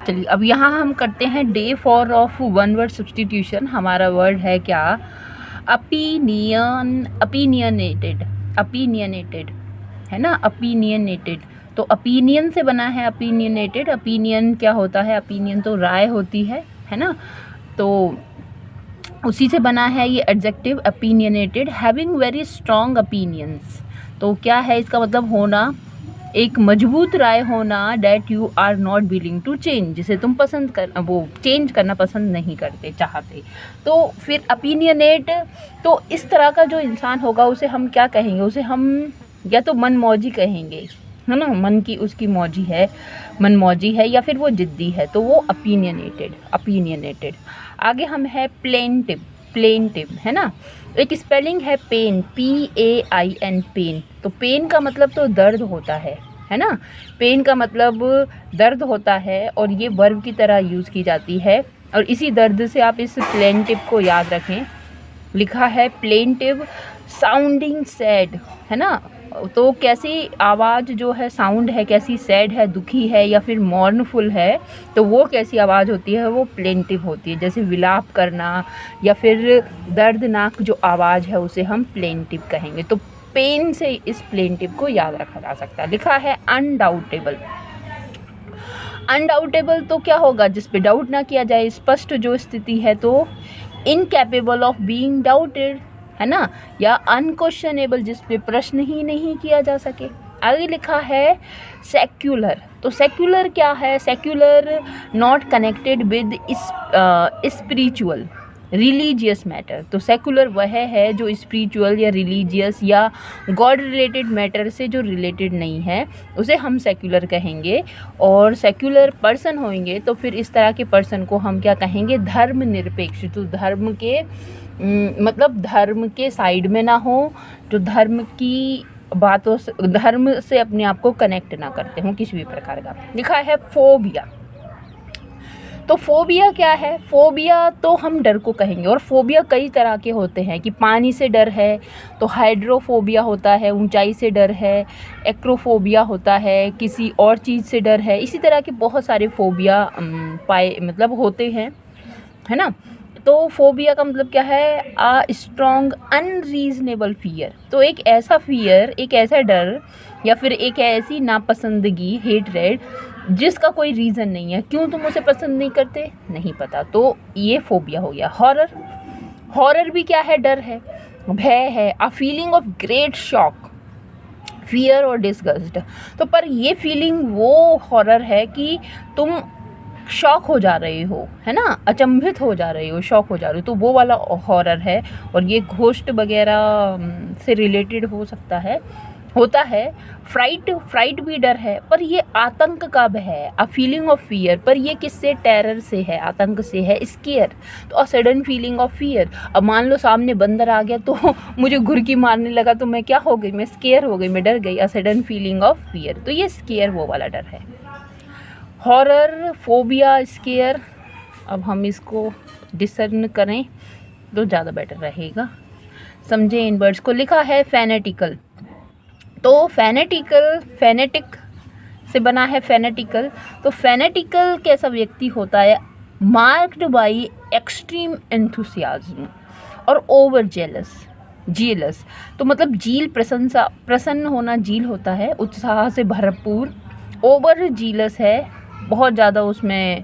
चलिए अब यहाँ हम करते हैं day 4 of one word substitution. हमारा वर्ड है क्या? ओपिनियनेटेड है ना, ओपिनियनेटेड। तो ओपिनियन से बना है ओपिनियनेटेड। ओपिनियन क्या होता है? ओपिनियन तो राय होती है ना, तो उसी से बना है ये adjective opinionated. Having very strong opinions, तो क्या है इसका मतलब? होना, एक मजबूत राय होना। That you are not willing to change, जिसे तुम पसंद कर वो चेंज करना पसंद नहीं करते, चाहते। तो फिर ओपिनियनेट, तो इस तरह का जो इंसान होगा उसे हम क्या कहेंगे? उसे हम या तो मन मौजी कहेंगे, है ना, मन की उसकी मौजी है, मन मौजी है, या फिर वो जिद्दी है, तो वो ओपिनियनेटेड। आगे हम है प्लेंटिव है ना। एक स्पेलिंग है पेन, PAIN, पेन। तो पेन का मतलब तो दर्द होता है ना। पेन का मतलब दर्द होता है और ये वर्ब की तरह यूज़ की जाती है। और इसी दर्द से आप इस प्लेंटिव को याद रखें। लिखा है प्लेंटिव, साउंडिंग सैड, है ना। तो कैसी आवाज़ जो है, साउंड है कैसी? सैड है, दुखी है, या फिर मॉर्नफुल है, तो वो कैसी आवाज़ होती है? वो प्लेंटिव होती है। जैसे विलाप करना या फिर दर्दनाक जो आवाज़ है उसे हम प्लेंटिव कहेंगे। तो पेन से इस प्लेंटिव को याद रखा जा सकता है। लिखा है अनडाउटेबल। अनडाउटेबल तो क्या होगा? जिस पे डाउट ना किया जाए, स्पष्ट जो स्थिति है। तो इनकैपेबल ऑफ बीइंग डाउटेड, है ना, या अनक्वेश्चनेबल, जिस पे प्रश्न ही नहीं किया जा सके। आगे लिखा है सेक्युलर। तो सेक्युलर क्या है? Secular, not connected with spiritual religious matter. तो सेकुलर वह है जो स्पिरिचुअल या रिलीजियस या गॉड रिलेटेड मैटर से जो रिलेटेड नहीं है, उसे हम सेक्युलर कहेंगे। और सेक्युलर पर्सन होंगे तो फिर इस तरह के पर्सन को हम क्या कहेंगे? धर्मनिरपेक्ष। तो धर्म के मतलब धर्म के साइड में ना हो, जो धर्म की बातों से, धर्म से अपने आप को कनेक्ट ना करते हों किसी भी प्रकार का। लिखा है फोबिया। तो फोबिया क्या है? फोबिया तो हम डर को कहेंगे, और फोबिया कई तरह के होते हैं। कि पानी से डर है तो हाइड्रोफोबिया होता है, ऊंचाई से डर है, एक्रोफोबिया होता है, किसी और चीज़ से डर है। इसी तरह के बहुत सारे फोबिया मतलब होते हैं, है ना। तो फोबिया का मतलब क्या है? आ स्ट्रॉन्ग अनरीजनेबल फियर। तो एक ऐसा फियर, एक ऐसा डर, या फिर एक ऐसी नापसंदगी, हेटरेड, जिसका कोई रीज़न नहीं है। क्यों तुम उसे पसंद नहीं करते? नहीं पता। तो ये फोबिया हो गया। हॉरर भी क्या है? डर है, भय है। A feeling of great shock, fear और डिस्गस्ट। तो पर ये फीलिंग वो हॉरर है कि तुम शॉक हो जा रहे हो, है ना, अचंभित हो जा रहे हो, शॉक हो जा रहे हो, तो वो वाला हॉरर है। और ये घोस्ट वगैरह से रिलेटेड हो सकता है, होता है। फ्राइट भी डर है, पर ये आतंक का भय है। अ फीलिंग ऑफ फियर, पर ये किससे? टेरर से है, आतंक से है। स्केयर, तो a sudden feeling of fear. अब मान लो सामने बंदर आ गया तो मुझे घुरकी मारने लगा, तो मैं क्या हो गई? मैं स्केयर हो गई, मैं डर गई। A sudden feeling of fear, तो ये स्केयर वो वाला डर है। Horror, phobia, square. अब हम इसको डिसर्न करें तो ज़्यादा बेटर रहेगा, समझें इन वर्ड्स को। लिखा है फैनेटिकल। तो फैनेटिक से बना है फैनेटिकल। तो फैनेटिकल कैसा व्यक्ति होता है? मार्क्ड बाई एक्सट्रीम एंथुसियाज्म और ओवर जीलस। तो मतलब प्रसन्न होना जील होता है, उत्साह से भरपूर। ओवर जीलस है, बहुत ज़्यादा उसमें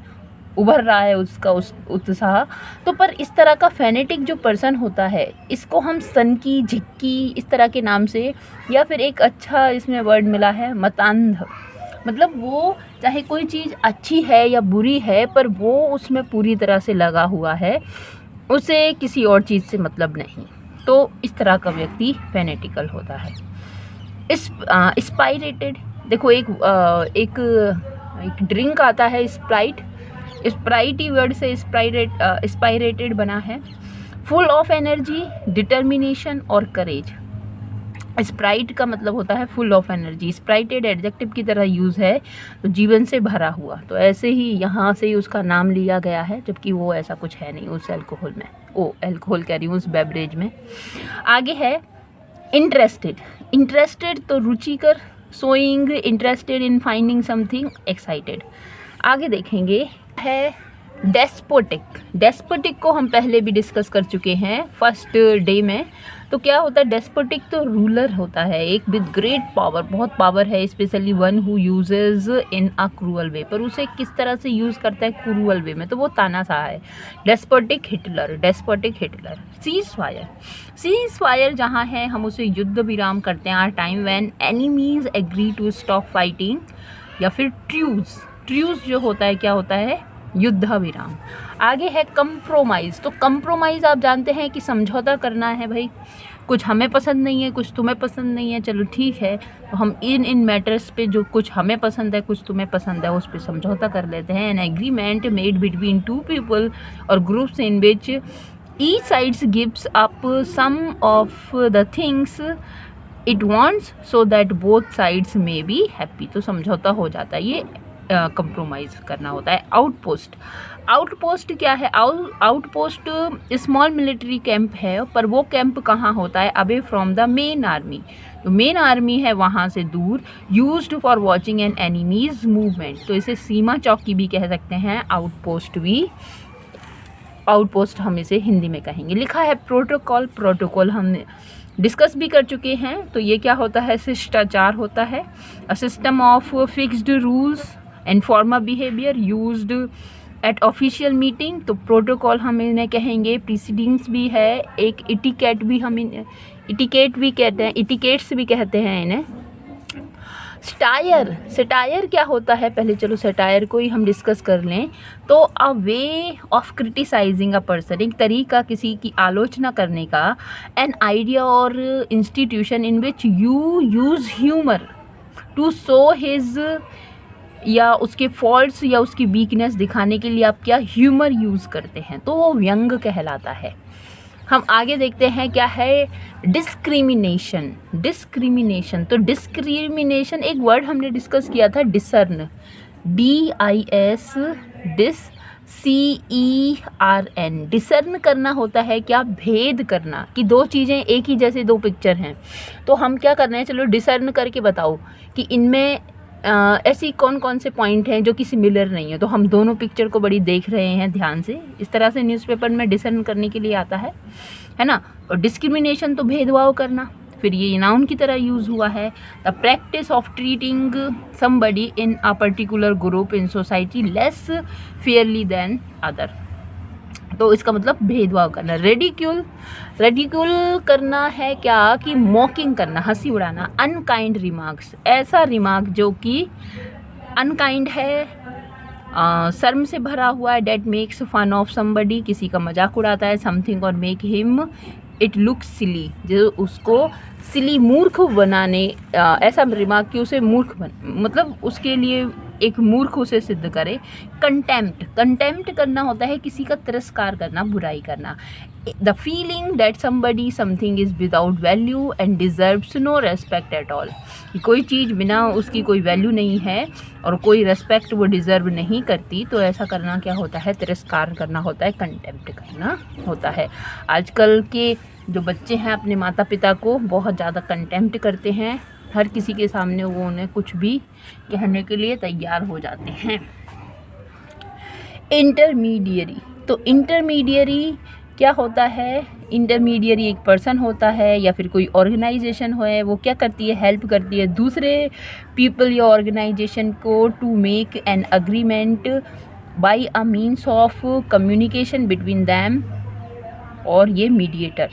उभर रहा है उसका उत्साह। तो पर इस तरह का फैनेटिक जो पर्सन होता है, इसको हम सनकी, झिक्की, इस तरह के नाम से, या फिर एक अच्छा इसमें वर्ड मिला है मतांध। मतलब वो चाहे कोई चीज़ अच्छी है या बुरी है, पर वो उसमें पूरी तरह से लगा हुआ है, उसे किसी और चीज़ से मतलब नहीं। तो इस तरह का व्यक्ति फैनेटिकल होता है। स्पाइरेटेड, देखो एक ड्रिंक आता है स्प्राइट ही वर्ड से स्पाइरेटेड बना है। फुल ऑफ एनर्जी, डिटर्मिनेशन और करेज। स्प्राइट का मतलब होता है फुल ऑफ एनर्जी। स्प्राइटेड एडजेक्टिव की तरह यूज़ है, तो जीवन से भरा हुआ। तो ऐसे ही यहाँ से ही उसका नाम लिया गया है, जबकि वो ऐसा कुछ है नहीं उस अल्कोहल में, अल्कोहल कह रही हूँ, उस बेवरेज में। आगे है इंटरेस्टेड तो रुचिकर, showing interested in finding something, excited. आगे देखेंगे है डेस्पोटिक। डेस्पोटिक को हम पहले भी डिस्कस कर चुके हैं फर्स्ट डे में। तो क्या होता है डेस्पोटिक? तो रूलर होता है एक विद ग्रेट पावर, बहुत पावर है, specially one who uses in a cruel way, पर उसे किस तरह से यूज़ करता है क्रूअल वे में, तो वो तानाशाह है। Despotic Hitler, despotic Hitler. Cease fire, cease fire जहाँ है हम उसे युद्ध विराम करते हैं, are time when enemies agree to stop fighting, या फिर ट्रूज। ट्रूज जो होता है क्या होता है? युद्ध विराम। आगे है कंप्रोमाइज़। तो कंप्रोमाइज़ आप जानते हैं कि समझौता करना है भाई, कुछ हमें पसंद नहीं है, कुछ तुम्हें पसंद नहीं है, चलो ठीक है, तो हम इन मैटर्स पे जो कुछ हमें पसंद है कुछ तुम्हें पसंद है उस पे समझौता कर लेते हैं। An agreement made between two people और groups in which each sides gives up some of the things it wants so that both sides may be happy. तो समझौता हो जाता है, ये कंप्रोमाइज़ करना होता है। आउटपोस्ट, आउटपोस्ट क्या है? आउटपोस्ट स्मॉल मिलिट्री कैंप है, पर वो कैंप कहाँ होता है? Away from the main army. जो मेन आर्मी है वहाँ से दूर। Used for watching an enemy's movement, तो इसे सीमा चौकी भी कह सकते हैं, आउटपोस्ट भी, आउटपोस्ट हम इसे हिंदी में कहेंगे। लिखा है प्रोटोकॉल। प्रोटोकॉल हमने डिस्कस भी कर चुके हैं। तो ये क्या होता है? शिष्टाचार होता है, a system of fixed rules and formal behaviour used eight official meeting. तो प्रोटोकॉल हम इन्हें कहेंगे। प्रीसीडिंग्स भी है, एक इटिकेट भी हम इटिकेट भी कहते हैं, इटिकेट्स भी कहते हैं इन्हें। सटायर, सटायर क्या होता है? पहले चलो सटायर को ही हम डिस्कस कर लें। तो a way of criticising a person, एक तरीका किसी की आलोचना करने का। एन आइडिया और institution in which you use humour to show his, या उसके फॉल्ट्स या उसकी वीकनेस दिखाने के लिए आप क्या ह्यूमर यूज़ करते हैं, तो वो व्यंग कहलाता है। हम आगे देखते हैं क्या है? डिस्क्रिमिनेशन। डिस्क्रिमिनेशन, तो डिस्क्रिमिनेशन एक वर्ड हमने डिस्कस किया था, डिसर्न, DIS, CERN। डिसर्न करना होता है क्या? भेद करना, कि दो चीज़ें एक ही जैसे दो पिक्चर हैं, तो हम क्या कर रहे हैं, चलो डिसर्न करके बताओ कि इनमें ऐसी कौन कौन से पॉइंट हैं जो कि सिमिलर नहीं है। तो हम दोनों पिक्चर को बड़ी देख रहे हैं ध्यान से, इस तरह से न्यूज़पेपर में डिसर्न करने के लिए आता है ना। और डिस्क्रिमिनेशन तो भेदभाव करना, फिर ये नाउन की तरह यूज़ हुआ है। The practice of treating somebody in a particular group in society less fairly than other, तो इसका मतलब भेदभाव करना। रेडिक्यूल, रेडिक्यूल करना है क्या? कि मॉकिंग करना, हंसी उड़ाना। अनकाइंड रिमार्क्स, ऐसा रिमार्क जो कि अनकाइंड है, शर्म से भरा हुआ है। That makes fun of somebody, किसी का मजाक उड़ाता है। समथिंग और make him it look silly, जो उसको सिली, मूर्ख बनाने, ऐसा रिमार्क कि उसे मूर्ख मतलब उसके लिए एक मूर्ख उसे सिद्ध करे। कंटेम्प्ट, कंटेम्प्ट करना होता है किसी का तिरस्कार करना, बुराई करना। The feeling that somebody something is without value and deserves no respect at all, कि कोई चीज़ बिना उसकी कोई वैल्यू नहीं है और कोई रेस्पेक्ट वो डिज़र्व नहीं करती, तो ऐसा करना क्या होता है? तिरस्कार करना होता है, कंटेम्प्ट करना होता है। आजकल के जो बच्चे हैं अपने माता पिता को बहुत ज़्यादा कंटेम्प्ट करते हैं, हर किसी के सामने वो उन्हें कुछ भी कहने के लिए तैयार हो जाते हैं। इंटरमीडियरी, तो इंटरमीडियरी क्या होता है? इंटरमीडियरी एक पर्सन होता है या फिर कोई ऑर्गेनाइजेशन है, वो क्या करती है? हेल्प करती है दूसरे पीपल या ऑर्गेनाइजेशन को to make an agreement by a means of communication between them, और ये मीडिएटर।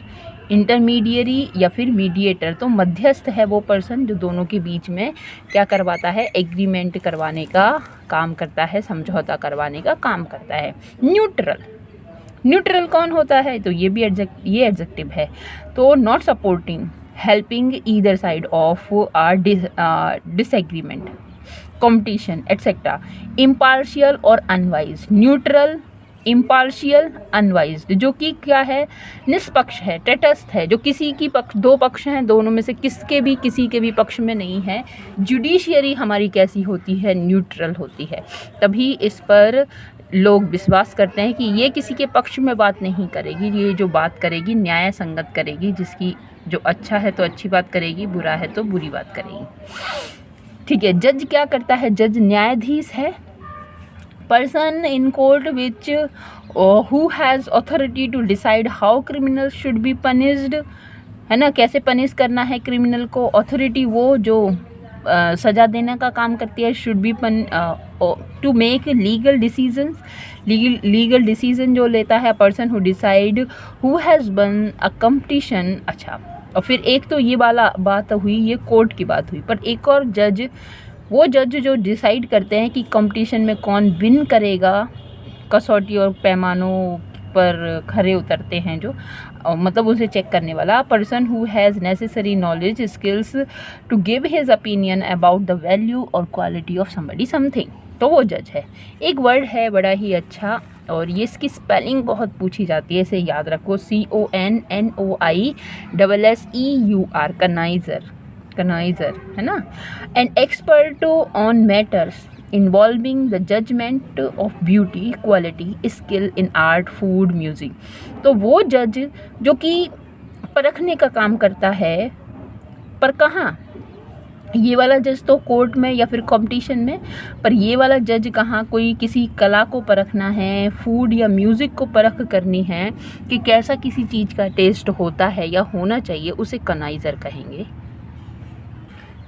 इंटरमीडियरी या फिर मीडिएटर, तो मध्यस्थ है वो पर्सन जो दोनों के बीच में क्या करवाता है? एग्रीमेंट करवाने का काम करता है, समझौता करवाने का काम करता है। न्यूट्रल, न्यूट्रल कौन होता है? तो ये भी एडजेक्टिव है। तो not supporting, helping either side of our disagreement, competition etcetera. Impartial और अनवाइज, न्यूट्रल, इम्पार्शियल, अनवाइज्ड, जो कि क्या है? निष्पक्ष है, तटस्थ है, जो किसी की पक्ष, दो पक्ष हैं, दोनों में से किसी के भी पक्ष में नहीं है। जुडिशियरी हमारी कैसी होती है? न्यूट्रल होती है, तभी इस पर लोग विश्वास करते हैं कि ये किसी के पक्ष में बात नहीं करेगी, ये जो बात करेगी न्याय संगत करेगी, जिसकी जो अच्छा है तो अच्छी बात करेगी, बुरा है तो बुरी बात करेगी। ठीक है। जज क्या करता है? जज न्यायाधीश है, person in court which who has authority to decide how criminals should be punished, है ना, कैसे पनिश करना है क्रिमिनल को, अथॉरिटी वो जो सज़ा देने का काम करती है, should be to make legal decisions, legal decision जो लेता है person who decide who has won a competition. अच्छा, और फिर एक तो ये वाला बात हुई, ये कोर्ट की बात हुई, पर एक और जज, वो जज जो डिसाइड करते हैं कि कंपटीशन में कौन विन करेगा, कसौटी और पैमानों पर खरे उतरते हैं जो, मतलब उसे चेक करने वाला, person who has necessary knowledge skills to give his opinion about the value और क्वालिटी ऑफ समबडी समथिंग, तो वो जज है। एक वर्ड है बड़ा ही अच्छा, और ये इसकी स्पेलिंग बहुत पूछी जाती है, इसे याद रखो, CONNOISSEUR, कनाइज़र, है ना। An expert on matters involving the judgement of beauty, quality, skill in art, food, music, तो वो जज जो कि परखने का काम करता है, पर कहाँ, ये वाला जज तो कोर्ट में या फिर कंपटीशन में, पर ये वाला जज कहाँ, कोई किसी कला को परखना है, फूड या म्यूज़िक को परख करनी है कि कैसा किसी चीज़ का टेस्ट होता है या होना चाहिए, उसे कनाइज़र कहेंगे।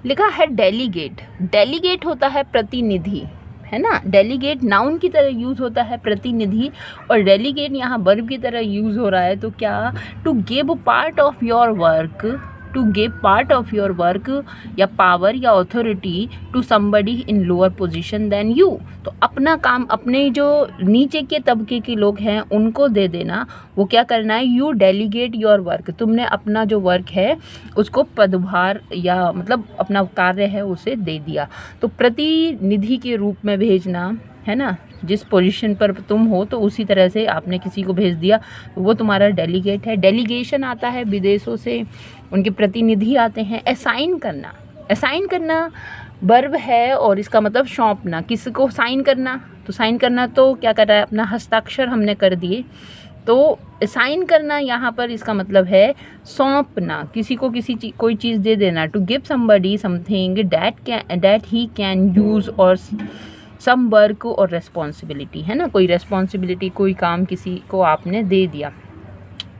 लिखा है डेलीगेट, डेलीगेट होता है प्रतिनिधि, है ना, डेलीगेट नाउन की तरह यूज़ होता है प्रतिनिधि, और डेलीगेट यहाँ वर्ब की तरह यूज़ हो रहा है, तो क्या, to give part of your work, to give part of your work या पावर या authority to somebody in lower position than you, तो अपना काम अपने जो नीचे के तबके के लोग हैं उनको दे देना, वो क्या करना है, यू डेलीगेट योर वर्क, तुमने अपना जो वर्क है उसको पदभार या मतलब अपना कार्य है उसे दे दिया, तो प्रतिनिधि के रूप में भेजना, है ना, जिस पोजीशन पर तुम हो तो उसी तरह से आपने किसी को भेज दिया, तो वो तुम्हारा डेलीगेट है। डेलीगेशन आता है विदेशों से, उनके प्रतिनिधि आते हैं। असाइन करना, असाइन करना वर्ब है और इसका मतलब सौंपना, किसी को साइन करना, तो साइन करना तो क्या कर रहा है, अपना हस्ताक्षर हमने कर दिए, तो साइन करना यहाँ पर इसका मतलब है सौंपना, किसी को कोई चीज़ दे देना, to give somebody something that he can use और सम वर्क और रेस्पॉन्सिबिलिटी, है ना, कोई रेस्पॉन्सिबिलिटी, कोई काम किसी को आपने दे दिया,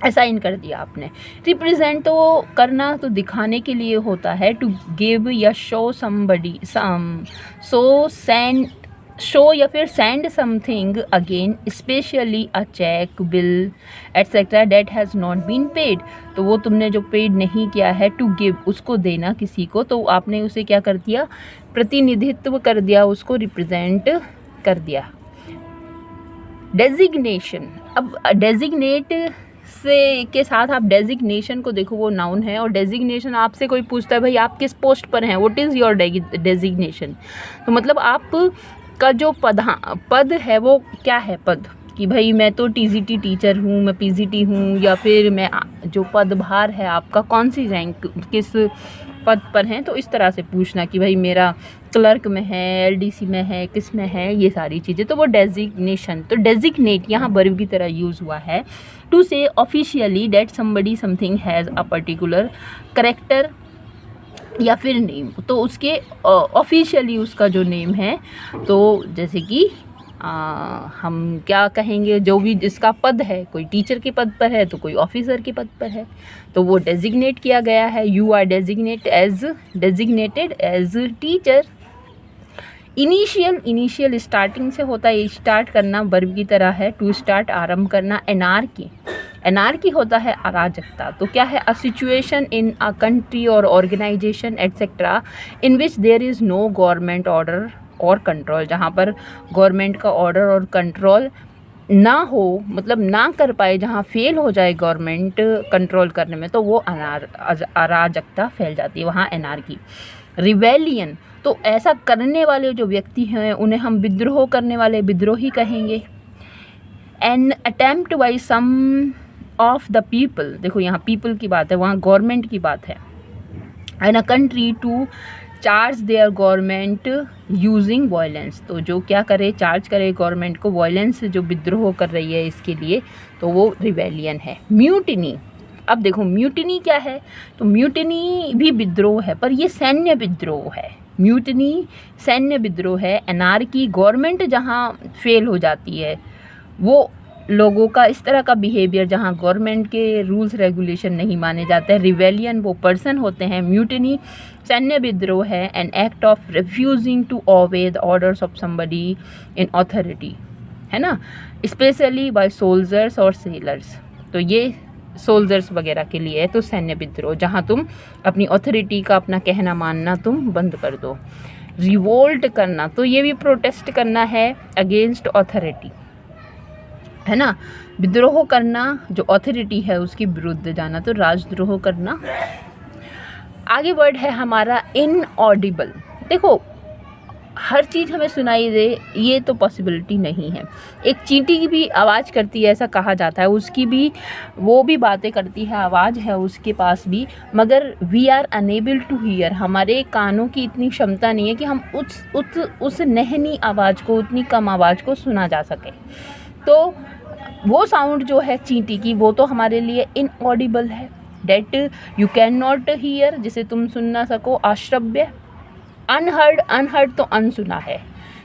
असाइन कर दिया आपने। रिप्रेजेंट तो करना, तो दिखाने के लिए होता है, टू गिव या शो समबडी शो या फिर send something again, specially a cheque, bill etcetera that has not been paid, तो वो तुमने जो पेड नहीं किया है, टू गिव उसको देना किसी को, तो आपने उसे क्या कर दिया, प्रतिनिधित्व कर दिया, उसको रिप्रेजेंट कर दिया। डेजिग्नेशन, अब डेजिग्नेट से के साथ आप डेजिग्नेशन को देखो, वो नाउन है, और डेजिग्नेशन आपसे कोई पूछता है भाई आप किस पोस्ट पर हैं, व्हाट इज़ योर डेजिग्नेशन, तो मतलब आप का जो पद है वो क्या है, पद, कि भाई मैं तो टीजीटी टीचर हूँ, मैं पीजीटी हूँ, या फिर मैं जो पदभार है आपका कौन सी रैंक, किस पद पर हैं, तो इस तरह से पूछना कि भाई मेरा क्लर्क में है, एलडीसी में है, किस में है, ये सारी चीज़ें, तो वो डेजिग्नेशन, तो डेजिग्नेट यहाँ वर्ब की तरह यूज़ हुआ है, टू से officially that somebody something has a particular character या फिर नेम, तो उसके ऑफिशियली उसका जो नेम है, तो जैसे कि हम क्या कहेंगे, जो भी जिसका पद है, कोई टीचर के पद पर है तो कोई ऑफिसर के पद पर है, तो वो डेजिग्नेट किया गया है, you are designated as teacher. Initial starting से होता है, स्टार्ट करना वर्ब की तरह है, टू स्टार्ट आरंभ करना। एनार्की होता है अराजकता, तो क्या है, a situation in a country और organisation etcetera in which there is no government order और कंट्रोल, जहाँ पर गवर्नमेंट का ऑर्डर और कंट्रोल ना हो, मतलब ना कर पाए, जहाँ फेल हो जाए गवर्नमेंट कंट्रोल करने में, तो वो अराजकता फैल जाती है, वहाँ एनार्की। रिवेलियन, तो ऐसा करने वाले जो व्यक्ति हैं उन्हें हम विद्रोह करने वाले विद्रोही कहेंगे। An attempt by some of the people, देखो यहाँ पीपल की बात है, वहाँ गवर्नमेंट की बात है। An a country to charge their government using violence, तो जो क्या करे, चार्ज करे गवर्नमेंट को वायलेंस, जो विद्रोह कर रही है इसके लिए, तो वो रिवेलियन है। म्यूटिनी, अब देखो म्यूटिनी क्या है, तो म्यूटिनी भी विद्रोह है, पर ये सैन्य विद्रोह है। म्यूटिनी सैन्य विद्रोह है। एनार्की गवर्नमेंट जहाँ फेल हो जाती है, वो लोगों का इस तरह का बिहेवियर जहाँ गवर्नमेंट के रूल्स रेगुलेशन नहीं माने जाते हैं। रिवेलियन वो पर्सन होते हैं। म्यूटिनी सैन्य विद्रोह है, an act of refusing to obey the orders of somebody in authority, है ना, स्पेशली बाय सोल्जर्स और सेलर्स। तो ये सोल्जर्स वगैरह के लिए है। तो सैन्य विद्रोह जहाँ तुम अपनी अथॉरिटी का अपना कहना मानना तुम बंद कर दो। रिवोल्ट करना, तो ये भी प्रोटेस्ट करना है अगेंस्ट अथॉरिटी, है ना। विद्रोह करना जो अथॉरिटी है उसके विरुद्ध जाना, तो राजद्रोह करना। आगे वर्ड है हमारा इनऑडिबल। देखो हर चीज़ हमें सुनाई दे ये तो पॉसिबिलिटी नहीं है। एक चींटी की भी आवाज़ करती है ऐसा कहा जाता है, उसकी भी वो भी बातें करती है, आवाज़ है उसके पास भी, मगर we are unable to hear, हमारे कानों की इतनी क्षमता नहीं है कि हम उस नहनी आवाज़ को, उतनी कम आवाज़ को सुना जा सके। तो वो साउंड जो है चींटी की वो तो हमारे लिए इनऑडिबल है, that you can not hear, जिसे तुम सुन ना सको, अश्रव्य। अनहर्ड, अनहर्ड तो अनसुना है।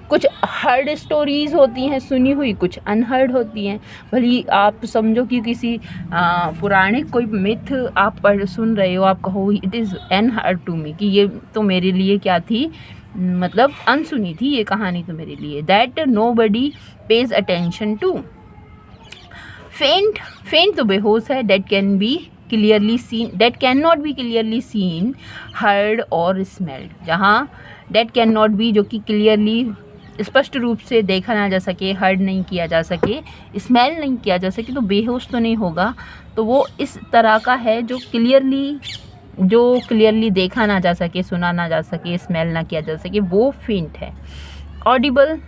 कुछ हर्ड स्टोरीज़ होती हैं सुनी हुई, कुछ अनहर्ड होती हैं। भली आप समझो कि किसी पुराने कोई मिथ आप सुन रहे हो, आप कहो it is unheard to me, कि ये तो मेरे लिए क्या थी, मतलब अनसुनी थी ये कहानी तो मेरे लिए। That nobody pays attention to. Faint, faint तो बेहोश है। That can be clearly seen, that can not be clearly seen, heard और स्मेल्ड। जहाँ डेट कैन नॉट बी जो कि क्लियरली स्पष्ट रूप से देखा ना जा सके, हर्ड नहीं किया जा सके, स्मेल नहीं किया जा सके, तो बेहोश तो नहीं होगा। तो वो इस तरह का है जो क्लियरली देखा ना जा सके, सुना ना जा सके, स्मेल ना किया जा सके, वो फेंट है। Audible,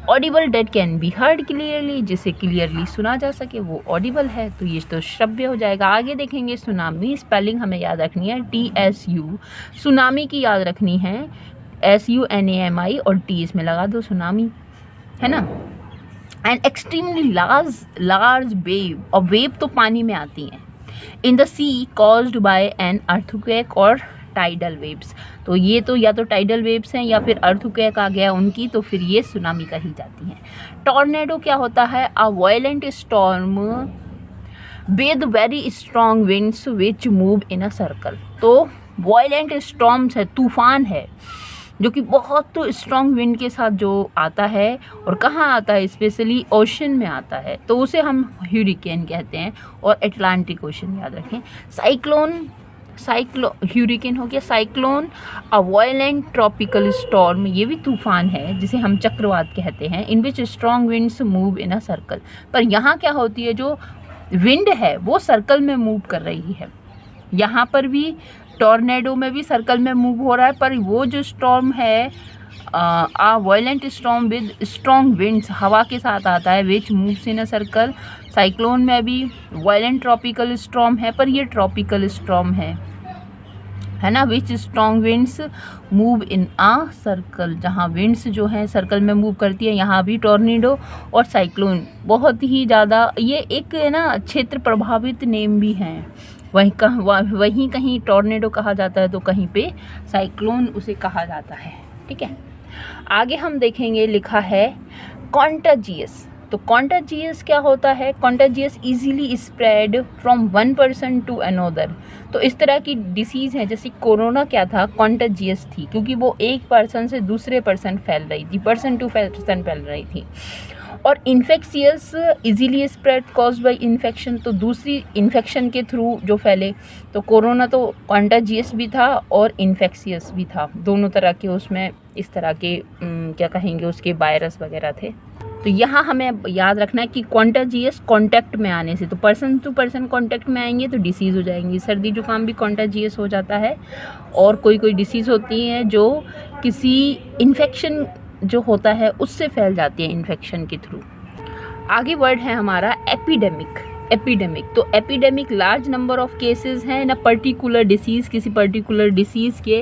Audible date can be heard clearly, जिसे क्लियरली सुना जा सके वो ऑडिबल है। तो ये तो श्रव्य हो जाएगा। आगे देखेंगे सुनामी, स्पेलिंग हमें याद रखनी है, TSU, सुनामी की याद रखनी है, SUNAMI और T इसमें लगा दो, सुनामी, है ना। एंड एक्सट्रीमली लार्ज वेव, और वेव तो पानी में आती हैं, in the sea caused by an earthquake और टाइडल वेव्स। तो ये तो या तो टाइडल वेव्स हैं या फिर अर्थक्वेक आ गया उनकी, तो फिर ये सुनामी कही जाती हैं। टॉर्नेडो क्या होता है, अ violent storm with very strong winds which move in a circle. तो वायलेंट स्टॉर्म्स है, तूफान है जो कि बहुत स्ट्रॉन्ग विंड के साथ जो आता है, और कहाँ आता है, स्पेशली ओशन में आता है, तो उसे हम ह्यूरिकेन कहते हैं। और अटलांटिक ओशन याद रखें। साइक्लोन, ह्यूरिकेन हो गया। Cyclone, a violent tropical storm, ये भी तूफान है जिसे हम चक्रवात कहते हैं। In which strong winds move in a circle. पर यहाँ क्या होती है, जो विंड है वो सर्कल में मूव कर रही है। यहाँ पर भी टॉर्नेडो में भी सर्कल में मूव हो रहा है, पर वो जो स्टॉर्म है a violent storm with strong winds, हवा के साथ आता है, which moves in a circle. Cyclone में भी वायलेंट ट्रॉपिकल स्टॉर्म है, पर ये ट्रॉपिकल स्टॉर्म है ना, which strong winds move in a circle, जहाँ विंड्स जो है सर्कल में मूव करती है। यहाँ भी टॉर्नेडो और साइक्लोन बहुत ही ज़्यादा, ये एक है ना क्षेत्र प्रभावित नेम भी हैं। वहीं कहीं टॉर्नेडो कहा जाता है तो कहीं पे साइक्लोन उसे कहा जाता है, ठीक है। आगे हम देखेंगे, लिखा है कॉन्टाजियस। तो कॉन्टाजियस क्या होता है, contagious easily spread from one person to another. तो इस तरह की डिसीज़ है, जैसे कोरोना क्या था, कॉन्टाजियस थी, क्योंकि वो एक पर्सन से दूसरे पर्सन फैल रही थी, पर्सन टू पर्सन फैल रही थी। और infectious, easily spread caused by infection, तो दूसरी इन्फेक्शन के थ्रू जो फैले। तो कोरोना तो कॉन्टाजियस भी था और इन्फेक्शियस भी था, दोनों तरह के उसमें इस तरह के क्या कहेंगे उसके वायरस वगैरह थे। तो यहाँ हमें याद रखना है कि कॉन्टाजियस कांटेक्ट में आने से, तो पर्सन टू पर्सन कांटेक्ट में आएंगे तो डिसीज़ हो जाएंगी। सर्दी जुकाम भी कॉन्टाजियस हो जाता है। और कोई डिसीज़ होती है जो किसी इन्फेक्शन जो होता है उससे फैल जाती है इन्फेक्शन के थ्रू। आगे वर्ड है हमारा एपिडेमिक। एपिडेमिक, तो epidemic large number of cases हैं इन अ पर्टिकुलर डिसीज़, किसी पर्टिकुलर डिसीज़ के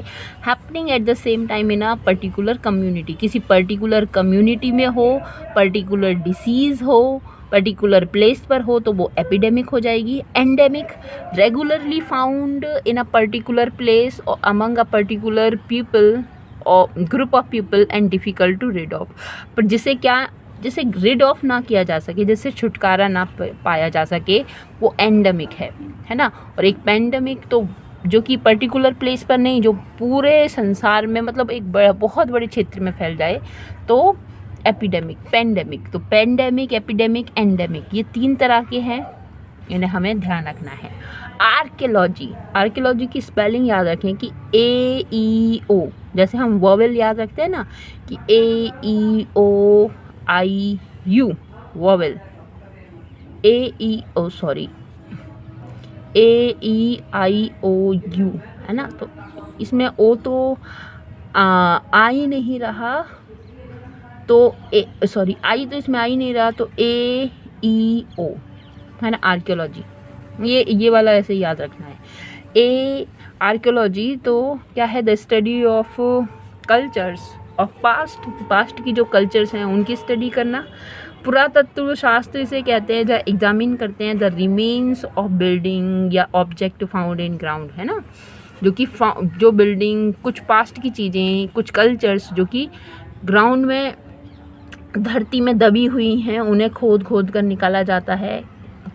happening at the same time in a particular community, किसी पर्टिकुलर कम्युनिटी में हो, पर्टिकुलर डिसीज़ हो, पर्टिकुलर प्लेस पर हो तो वो एपिडेमिक हो जाएगी। Endemic, regularly found in a particular place और अमंग अ पर्टिकुलर पीपल और group of people and difficult to rid of, पर जिसे रीड ऑफ ना किया जा सके, जिससे छुटकारा ना पाया जा सके, वो एंडेमिक है ना। और एक पेंडेमिक तो जो कि पर्टिकुलर प्लेस पर नहीं, जो पूरे संसार में मतलब एक बहुत बड़े क्षेत्र में फैल जाए, तो एपिडेमिक, पेंडेमिक। तो पेंडेमिक, एपिडेमिक, एंडेमिक, ये 3 तरह के हैं, इन्हें हमें ध्यान रखना है। आर्कियोलॉजी की स्पेलिंग याद रखें कि AEO, जैसे हम वोवेल याद रखते हैं ना कि AEOIU, वोवेल AEIOU है ना। तो इसमें ओ तो आई नहीं रहा, तो आई तो इसमें आई नहीं रहा, तो AEO है ना, आर्कियोलॉजी। ये वाला ऐसे याद रखना है। आर्कियोलॉजी तो क्या है, the study of cultures of past की जो कल्चर्स हैं उनकी स्टडी करना। पुरातत्व शास्त्र इसे कहते हैं, जहाँ एग्जामिन करते हैं द रिमेन्स ऑफ बिल्डिंग या ऑब्जेक्ट फाउंड इन ग्राउंड, है ना, जो बिल्डिंग, कुछ पास्ट की चीज़ें, कुछ कल्चर्स जो कि ग्राउंड में धरती में दबी हुई हैं, उन्हें खोद कर निकाला जाता है,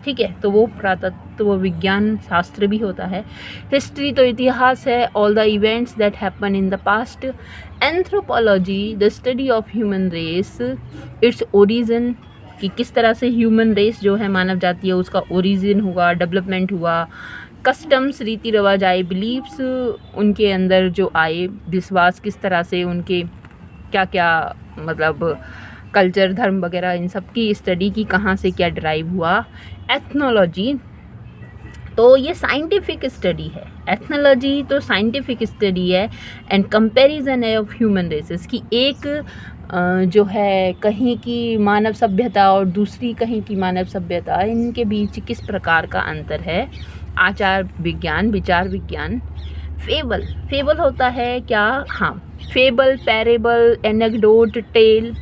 ठीक है। तो वो पुरातत्व विज्ञान शास्त्र भी होता है। हिस्ट्री तो इतिहास है, all the events that happen in the past. Anthropology, the study of human race, its origin, कि किस तरह से ह्यूमन रेस जो है, मानव जाति है, उसका ओरिजिन हुआ, डेवलपमेंट हुआ। कस्टम्स, रीति रिवाज आए, बिलीव्स उनके अंदर जो आए, विश्वास किस तरह से, उनके क्या क्या मतलब कल्चर, धर्म वगैरह, इन सब की स्टडी की, कहाँ से क्या ड्राइव हुआ। एथनोलॉजी तो ये साइंटिफिक स्टडी है, एथनोलॉजी तो साइंटिफिक स्टडी है एंड कंपैरिजन है ऑफ ह्यूमन रेसेस की, एक जो है कहीं की मानव सभ्यता और दूसरी कहीं की मानव सभ्यता, इनके बीच किस प्रकार का अंतर है। आचार विज्ञान, विचार विज्ञान। फेबल होता है क्या, हाँ, फेबल, पैरेबल, एनेक्डोट, टेल,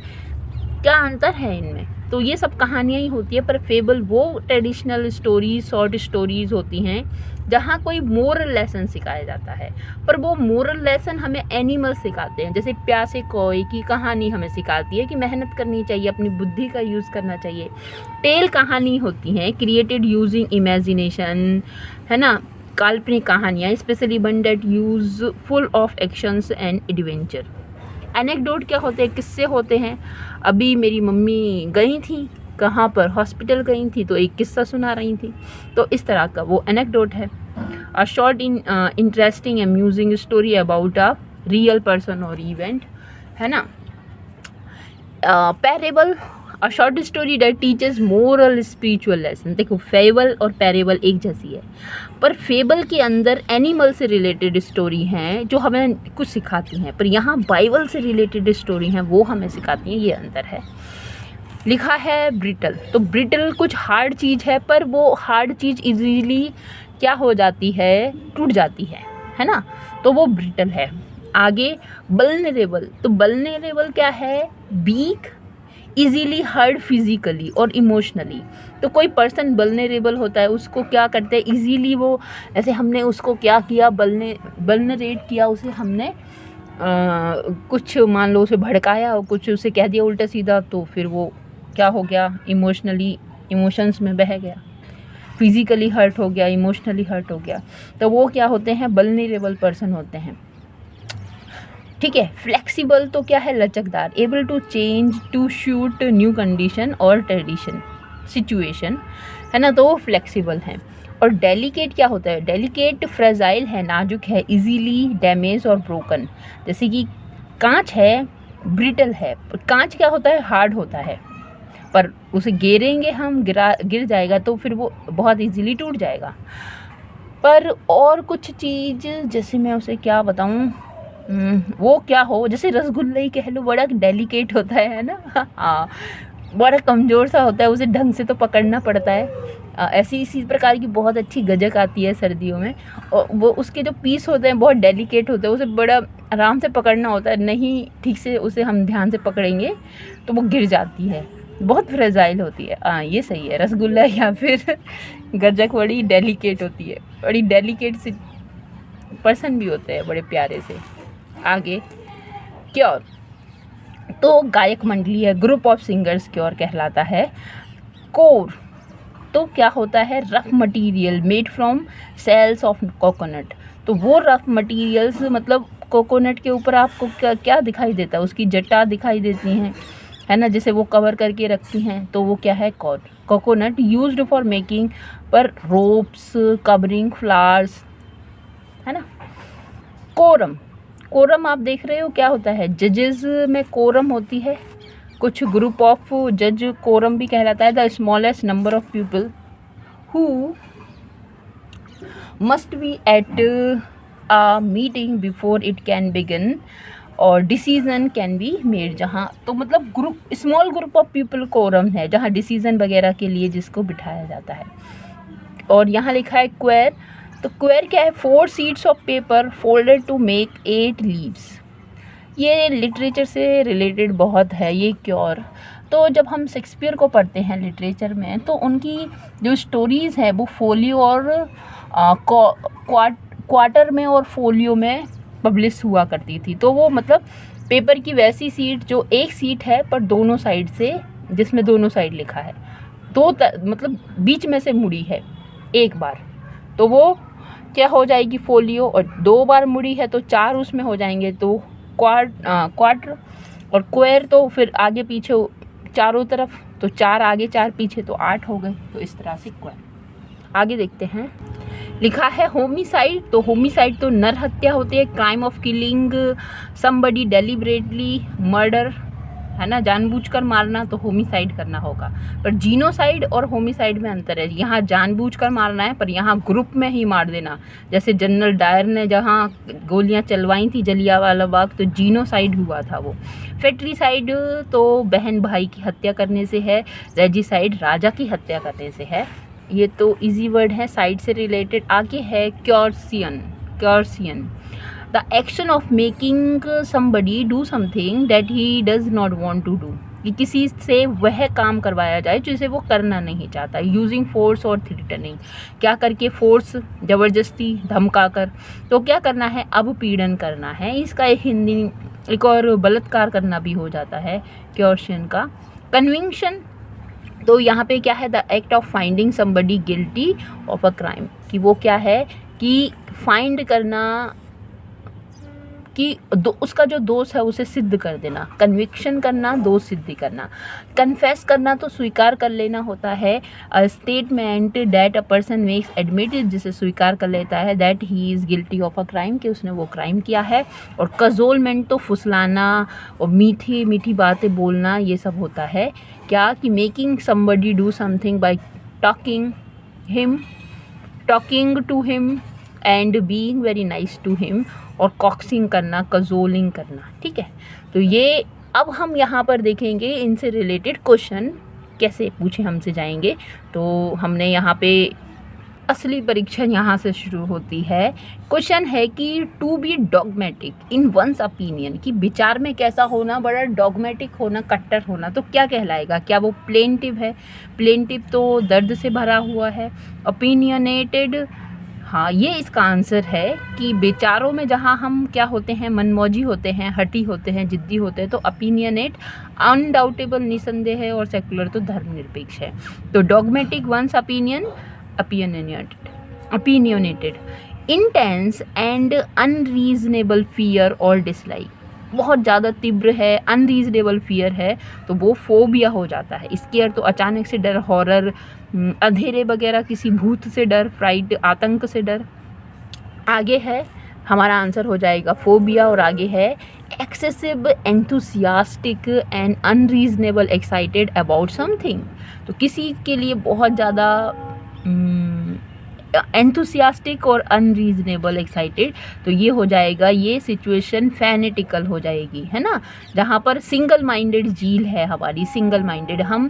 क्या अंतर है इनमें, तो ये सब कहानियाँ ही होती है। पर फेबल वो ट्रेडिशनल स्टोरीज, शॉर्ट स्टोरीज होती हैं जहाँ कोई मोरल लेसन सिखाया जाता है, पर वो मोरल लेसन हमें एनिमल्स सिखाते हैं। जैसे प्यासे कौए की कहानी हमें सिखाती है कि मेहनत करनी चाहिए, अपनी बुद्धि का यूज़ करना चाहिए। टेल कहानी होती हैं क्रिएटेड यूजिंग इमेजिनेशन, है ना, काल्पनिक कहानियाँ, specially one that is full of actions and adventure. Anecdote क्या होते हैं, किस्से होते हैं। अभी मेरी मम्मी गई थी, कहाँ पर, हॉस्पिटल गई थी, तो एक किस्सा सुना रही थी, तो इस तरह का वो एनेक्डोट है। A short interesting amusing story about a real person और इवेंट, है ना। Parable, a short story that teaches moral spiritual lesson. देखो फेबल और पैरेबल एक जैसी है, पर फेबल के अंदर एनिमल से रिलेटेड स्टोरी हैं जो हमें कुछ सिखाती हैं, पर यहाँ बाइबल से रिलेटेड स्टोरी हैं वो हमें सिखाती हैं, ये अंतर है। लिखा है ब्रिटल, तो ब्रिटल कुछ हार्ड चीज़ है, पर वो हार्ड चीज़ इजीली क्या हो जाती है, टूट जाती है ना, तो वो ब्रिटल है। आगे वल्नरेबल, तो वल्नरेबल क्या है, वीक, इजीली हर्ट फिजिकली और इमोशनली। तो कोई पर्सन वल्नरेबल होता है, उसको क्या करते हैं, इजीली वो, ऐसे हमने उसको क्या किया, वल्नरेट किया उसे हमने, कुछ मान लो उसे भड़काया और कुछ उसे कह दिया उल्टा सीधा, तो फिर वो क्या हो गया, इमोशनली, इमोशंस में बह गया, फिजिकली हर्ट हो गया, इमोशनली हर्ट हो गया, तो वो क्या होते हैं, वल्नरेबल पर्सन होते हैं, ठीक है। फ्लेक्सिबल तो क्या है, लचकदार, able to change to suit new condition और ट्रेडिशन सिचुएशन, है ना, तो वो फ्लेक्सिबल हैं। और डेलिकेट क्या होता है, डेलिकेट फ्रेजाइल है, नाजुक है, इजीली डैमेज और ब्रोकन। जैसे कि कांच है, ब्रिटल है, कांच क्या होता है, हार्ड होता है, पर उसे गिरेंगे हम, गिर जाएगा तो फिर वो बहुत इजीली टूट जाएगा। पर और कुछ चीज़, जैसे मैं उसे क्या बताऊँ, वो क्या हो, जैसे रसगुल्ला ही कह लो, बड़ा डेलिकेट होता है ना, हाँ, बड़ा कमज़ोर सा होता है, उसे ढंग से तो पकड़ना पड़ता है। ऐसी इसी प्रकार की बहुत अच्छी गजक आती है सर्दियों में, और वो उसके जो पीस होते हैं बहुत डेलिकेट होते हैं, उसे बड़ा आराम से पकड़ना होता है, नहीं ठीक से उसे हम ध्यान से पकड़ेंगे तो वो गिर जाती है, बहुत फ्रेजाइल होती है। हाँ ये सही है, रसगुल्ला या फिर गज्जक बड़ी डेलिकेट होती है, बड़ी डेलिकेट सी पर्सन भी होते हैं, बड़े प्यारे से। आगे क्योर, तो गायक मंडली है, ग्रुप ऑफ सिंगर्स क्योर कहलाता है। कोर तो क्या होता है, rough material made from shells of coconut. तो वो रफ मटेरियल्स मतलब कोकोनट के ऊपर आपको क्या क्या दिखाई देता है, उसकी जटा दिखाई देती हैं, है ना, जिसे वो कवर करके रखती हैं, तो वो क्या है, कोकोनट यूज्ड फॉर मेकिंग पर रोप्स कवरिंग फ्लावर्स, है ना। कोरम, कोरम आप देख रहे हो क्या होता है, जजेस में कोरम होती है, कुछ ग्रुप ऑफ जज कोरम भी कहलाता है। The smallest number of people who must be at a meeting before it can begin और डिसीजन कैन बी मेड। जहाँ तो मतलब group, small group of people quorum है, जहाँ डिसीजन वगैरह के लिए जिसको बिठाया जाता है। और यहाँ लिखा है क्वेर, तो क्वेर क्या है, 4 sheets of paper folded to make 8 leaves. ये लिटरेचर से रिलेटेड बहुत है ये क्योर। तो जब हम शेक्सपियर को पढ़ते हैं लिटरेचर में, तो उनकी जो स्टोरीज़ है वो फोलियो और क्वार्टर में और फोलियो में पब्लिश हुआ करती थी। तो वो मतलब पेपर की वैसी सीट जो एक सीट है पर दोनों साइड से, जिसमें दोनों साइड लिखा है, मतलब बीच में से मुड़ी है एक बार, तो वो क्या हो जाएगी, फोलियो। और 2 बार मुड़ी है तो 4 उसमें हो जाएंगे, तो क्वार्टर। और क्वेर तो फिर आगे पीछे चारों तरफ, तो 4 आगे 4 पीछे, तो 8 हो गए। तो इस तरह से क्वेर। आगे देखते हैं, लिखा है होमिसाइड, तो होमिसाइड तो नर हत्या होती है, crime of killing somebody deliberately, murder, है ना, जानबूझकर मारना, तो होमिसाइड करना होगा। पर जीनोसाइड और होमिसाइड में अंतर है, यहाँ जानबूझकर मारना है, पर यहाँ ग्रुप में ही मार देना। जैसे जनरल डायर ने जहाँ गोलियाँ चलवाई थी जलियांवाला बाग, तो जीनोसाइड हुआ था वो। फेट्रीसाइड तो बहन भाई की हत्या करने से है, रेजिसाइड राजा की हत्या करने से है। ये तो इजी वर्ड है, साइड से रिलेटेड। आगे है coercion, coercion the action of making somebody do something that he does not want to do, कि किसी से वह काम करवाया जाए जिसे वो करना नहीं चाहता। यूजिंग फोर्स और थ्रेटनिंग, क्या करके, फोर्स ज़बरदस्ती धमका कर, तो क्या करना है, अब पीड़न करना है। इसका एक हिंदी एक और बलात्कार करना भी हो जाता है क्योर्शन का। कन्विक्शन, तो यहाँ पे क्या है, the act of finding somebody guilty of a crime, कि वो क्या है कि फाइंड करना कि उसका जो दोष है उसे सिद्ध कर देना। कन्विक्शन करना, दोष सिद्धि करना। कन्फेस करना तो स्वीकार कर लेना होता है। Statement that a person makes admitted, जिसे स्वीकार कर लेता है that he is guilty of a crime, कि उसने वो क्राइम किया है। और कजोलमेंट तो फुसलाना और मीठी मीठी बातें बोलना, ये सब होता है क्या, कि making somebody do something by talking to him and being very nice to him, और कॉक्सिंग करना, कजोलिंग करना। ठीक है, तो ये अब हम यहाँ पर देखेंगे इनसे रिलेटेड क्वेश्चन कैसे पूछे हमसे जाएंगे। तो हमने यहाँ पे असली परीक्षा यहाँ से शुरू होती है। क्वेश्चन है कि to be dogmatic in one's opinion, कि विचार में कैसा होना, बड़ा डॉगमेटिक होना, कट्टर होना, तो क्या कहलाएगा, क्या वो प्लेंटिव है। प्लेंटिव तो दर्द से भरा हुआ है। ओपिनियनेटेड, हाँ ये इसका आंसर है कि विचारों में जहाँ हम क्या होते हैं, मनमौजी होते हैं, हठी होते हैं, जिद्दी होते हैं, तो ओपिनियनेट अनडाउटेबल निसंदेह है, और सेकुलर तो धर्मनिरपेक्ष है। तो dogmatic once opinion, opinionated, intense and unreasonable fear और dislike, बहुत ज़्यादा तीव्र है, अनरीजनेबल फियर है, तो वो फोबिया हो जाता है। स्केयर तो अचानक से डर, हॉरर अंधेरे वगैरह, किसी भूत से डर, फ्राइट आतंक से डर। आगे है हमारा आंसर हो जाएगा फोबिया, और आगे है excessive enthusiastic and unreasonable excited about something, तो किसी के लिए बहुत ज़्यादा एंथुसियास्टिक और अनरीजनेबल एक्साइटेड, तो ये हो जाएगा, ये सिचुएशन फैनेटिकल हो जाएगी, है ना, जहाँ पर सिंगल माइंडेड झील है हमारी, सिंगल माइंडेड। हम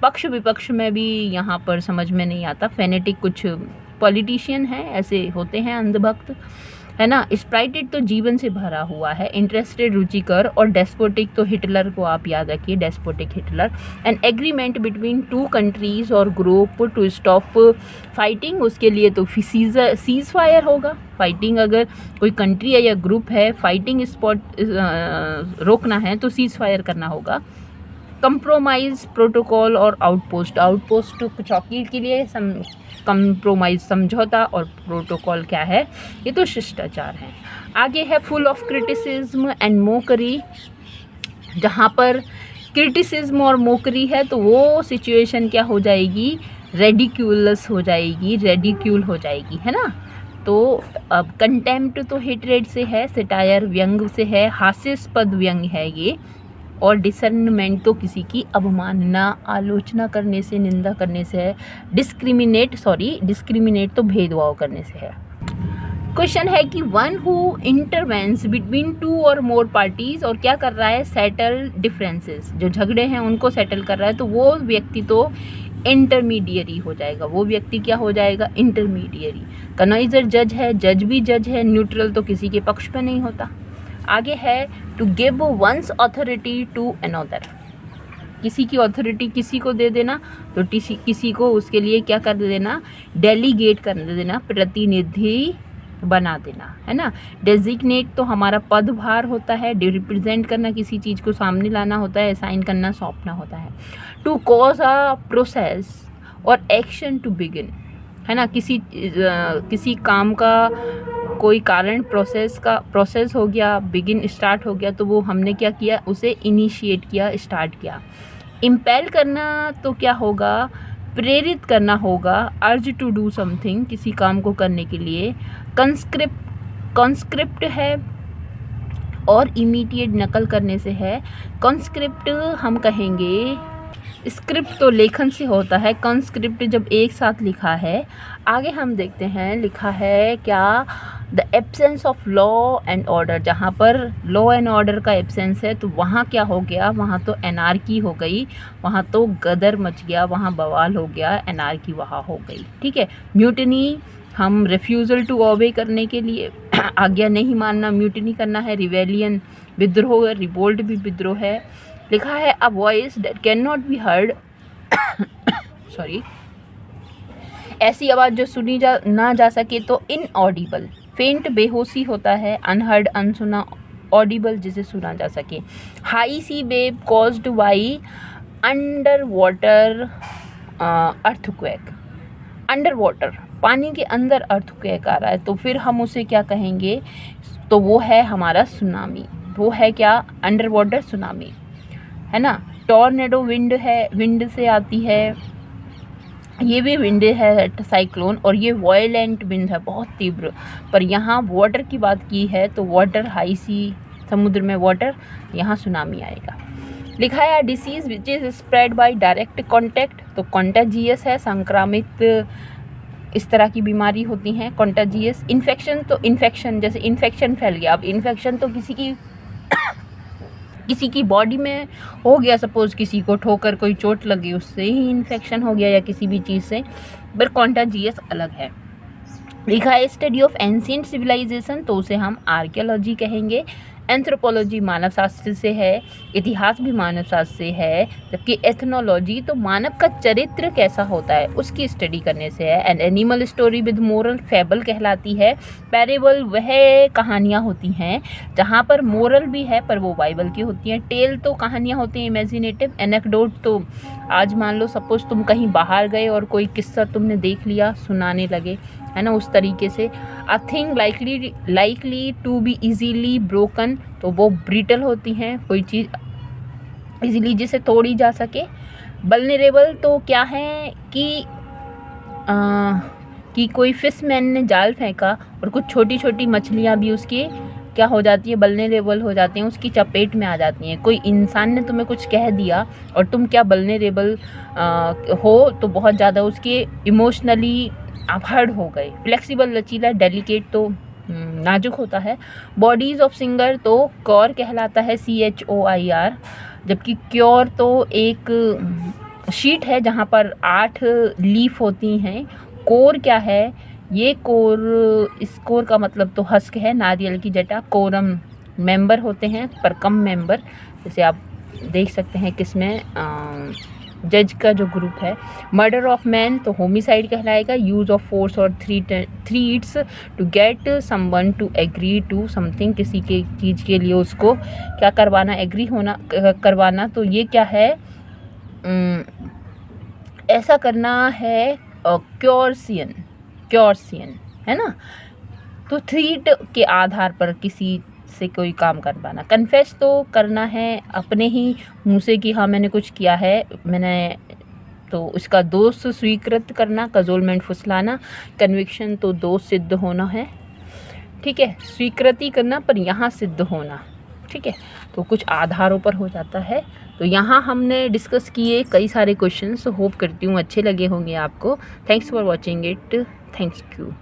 पक्ष विपक्ष में भी यहाँ पर समझ में नहीं आता। फैनेटिक कुछ पॉलिटिशियन हैं, ऐसे होते हैं अंधभक्त। है ना। स्प्राइटेड तो जीवन से भरा हुआ है, इंटरेस्टेड रुचिकर, और डेस्पोटिक तो हिटलर को आप याद रखिए, despotic Hitler. An agreement between two countries और ग्रुप टू स्टॉप फाइटिंग, उसके लिए तो सीज फायर होगा। फाइटिंग अगर कोई कंट्री है या ग्रुप है, फाइटिंग स्पॉट रोकना है तो सीज फायर करना होगा। कंप्रोमाइज़ प्रोटोकॉल और आउटपोस्ट, आउटपोस्ट चौकी के लिए कंप्रोमाइज़ समझौता, और प्रोटोकॉल क्या है, ये तो शिष्टाचार है। आगे है full of criticism and Mokri, जहाँ पर क्रिटिसिज्म और मोकरी है तो वो सिचुएशन क्या हो जाएगी, रेडिक्यूलस हो जाएगी, रेडिक्यूल हो जाएगी, है ना। तो अब कंटेम्प्ट तो हेट्रेड से है, सटायर व्यंग से है, हास्यास्पद व्यंग है ये, और डिसर्नमेंट तो किसी की अवमानना, आलोचना करने से, निंदा करने से है। डिस्क्रिमिनेट तो भेदभाव करने से है। क्वेश्चन है कि वन हु इंटरवेंस बिटवीन टू और मोर पार्टीज, और क्या कर रहा है, सेटल डिफरेंसेस, जो झगड़े हैं उनको सेटल कर रहा है, तो वो व्यक्ति तो इंटरमीडियरी हो जाएगा। वो व्यक्ति क्या हो जाएगा, इंटरमीडियरी। कनॉइजर जज है, जज भी जज है, न्यूट्रल तो किसी के पक्ष में नहीं होता। आगे है to give one's authority to another, किसी की अथॉरिटी किसी को दे देना, तो किसी को उसके लिए क्या कर देना, डेलीगेट कर देना, प्रतिनिधि बना देना, है ना। डेजिग्नेट तो हमारा पदभार होता है, रिप्रेजेंट करना, किसी चीज़ को सामने लाना होता है, असाइन करना, सौंपना होता है। टू कॉज अ प्रोसेस और एक्शन टू बिगिन, है ना। किसी काम का कोई कारण प्रोसेस हो गया, बिगिन स्टार्ट हो गया, तो वो हमने क्या किया, उसे इनिशिएट किया, स्टार्ट किया। इम्पेल करना तो क्या होगा, प्रेरित करना होगा, अर्ज टू डू समथिंग, किसी काम को करने के लिए। कॉन्स्क्रिप्ट है और इमीडिएट नकल करने से है। कॉन्स्क्रिप्ट हम कहेंगे, स्क्रिप्ट तो लेखन से होता है, कॉन्स्क्रिप्ट जब एक साथ लिखा है। आगे हम देखते हैं, लिखा है क्या, the absence of law and order, जहाँ पर लॉ एंड ऑर्डर का एब्सेंस है तो वहाँ क्या हो गया, वहाँ तो एनार्की हो गई, वहाँ तो गदर मच गया, वहाँ बवाल हो गया, एनार्की वहाँ हो गई, ठीक है। म्यूटनी, हम रिफ्यूज़ल टू ओबे करने के लिए, आज्ञा नहीं मानना, म्यूटनी करना है। रिवेलियन विद्रोह, रिवोल्ट भी विद्रोह है। लिखा है a voice that can not be heard, sorry, ऐसी आवाज़ जो सुनी ना जा सके तो इनऑडिबल। फेंट बेहोशी होता है, अनहर्ड अनसुना, ऑडिबल जिसे सुना जा सके। High sea wave caused by under water earthquake, under water पानी के अंदर अर्थक्वेक आ रहा है तो फिर हम उसे क्या कहेंगे, तो वो है हमारा सुनामी, वो है क्या, अंडर वाटर सुनामी, है ना। टॉर्नेडो विंड है, विंड से आती है, ये भी विंड है साइक्लोन, और ये वॉयलेंट विंड है, बहुत तीव्र। पर यहाँ वाटर की बात की है तो वाटर, हाई सी, समुद्र में वाटर, यहाँ सुनामी आएगा। लिखा है disease which is spread by direct contact, तो कॉन्टाजियस है, संक्रामित इस तरह की बीमारी होती हैं, कॉन्टाजियस। इन्फेक्शन तो इन्फेक्शन, जैसे इन्फेक्शन फैल गया, अब इन्फेक्शन तो किसी की बॉडी में हो गया, सपोज़ किसी को ठोकर कोई चोट लगी उससे ही इन्फेक्शन हो गया, या किसी भी चीज़ से, पर कॉन्टाजियस अलग है। लिखा है स्टडी ऑफ एंशिएंट सिविलाइजेशन, तो उसे हम आर्कियोलॉजी कहेंगे। एंथ्रोपोलॉजी मानव शास्त्र से है, इतिहास भी मानव शास्त्र से है, जबकि एथनोलॉजी तो मानव का चरित्र कैसा होता है उसकी स्टडी करने से है। And animal story with moral, fable कहलाती है। पैरेबल वह कहानियाँ होती हैं जहाँ पर मोरल भी है पर वो बाइबल की होती हैं। टेल तो कहानियाँ होती हैं इमेजिनेटिव। एनेक्डोट तो आज मान लो सपोज तुम कहीं बाहर गए और कोई किस्सा तुमने देख लिया, सुनाने लगे, है ना, उस तरीके से। A thing likely to be easily broken, तो वो ब्रिटल होती हैं, कोई चीज़ इजीली जिसे तोड़ी जा सके। वल्नरेबल तो क्या है कि कोई फिशमैन ने जाल फेंका और कुछ छोटी छोटी मछलियाँ भी उसकी क्या हो जाती है, वल्नरेबल हो जाती हैं, उसकी चपेट में आ जाती हैं। कोई इंसान ने तुम्हें कुछ कह दिया और तुम क्या वल्नरेबल हो, तो बहुत ज़्यादा उसके इमोशनली हर्ट हो गए। फ्लेक्सिबल लचीला, डेलिकेट तो नाजुक होता है। बॉडीज़ ऑफ सिंगर तो कॉर कहलाता है, CHOIR, जबकि क्योर तो एक शीट है जहाँ पर 8 लीफ होती हैं। कोर क्या है, ये कोर, इस कोर का मतलब तो हस्क है, नारियल की जटा। कोरम मेंबर होते हैं पर कम मेंबर, जैसे आप देख सकते हैं किसमें, जज का जो ग्रुप है। मर्डर ऑफ मैन तो होमिसाइड कहलाएगा। यूज़ ऑफ फोर्स और threats to get someone to agree to something, किसी के चीज़ के लिए उसको क्या करवाना, एग्री होना करवाना, तो ये क्या है, ऐसा करना है, क्योर्सियन है ना। तो थ्रीट के आधार पर किसी से कोई काम करवाना। कन्फेस तो करना है अपने ही मुँह से कि हाँ मैंने कुछ किया है, मैंने, तो उसका दोष स्वीकृत करना, कजोलमेंट फुसलाना। कन्विक्शन तो दोष सिद्ध होना है, ठीक है, स्वीकृति करना पर यहाँ सिद्ध होना, ठीक है, तो कुछ आधारों पर हो जाता है। तो यहाँ हमने डिस्कस किए कई सारे क्वेश्चंस। होप करती हूँ अच्छे लगे होंगे आपको। Thanks for watching it, thanks you.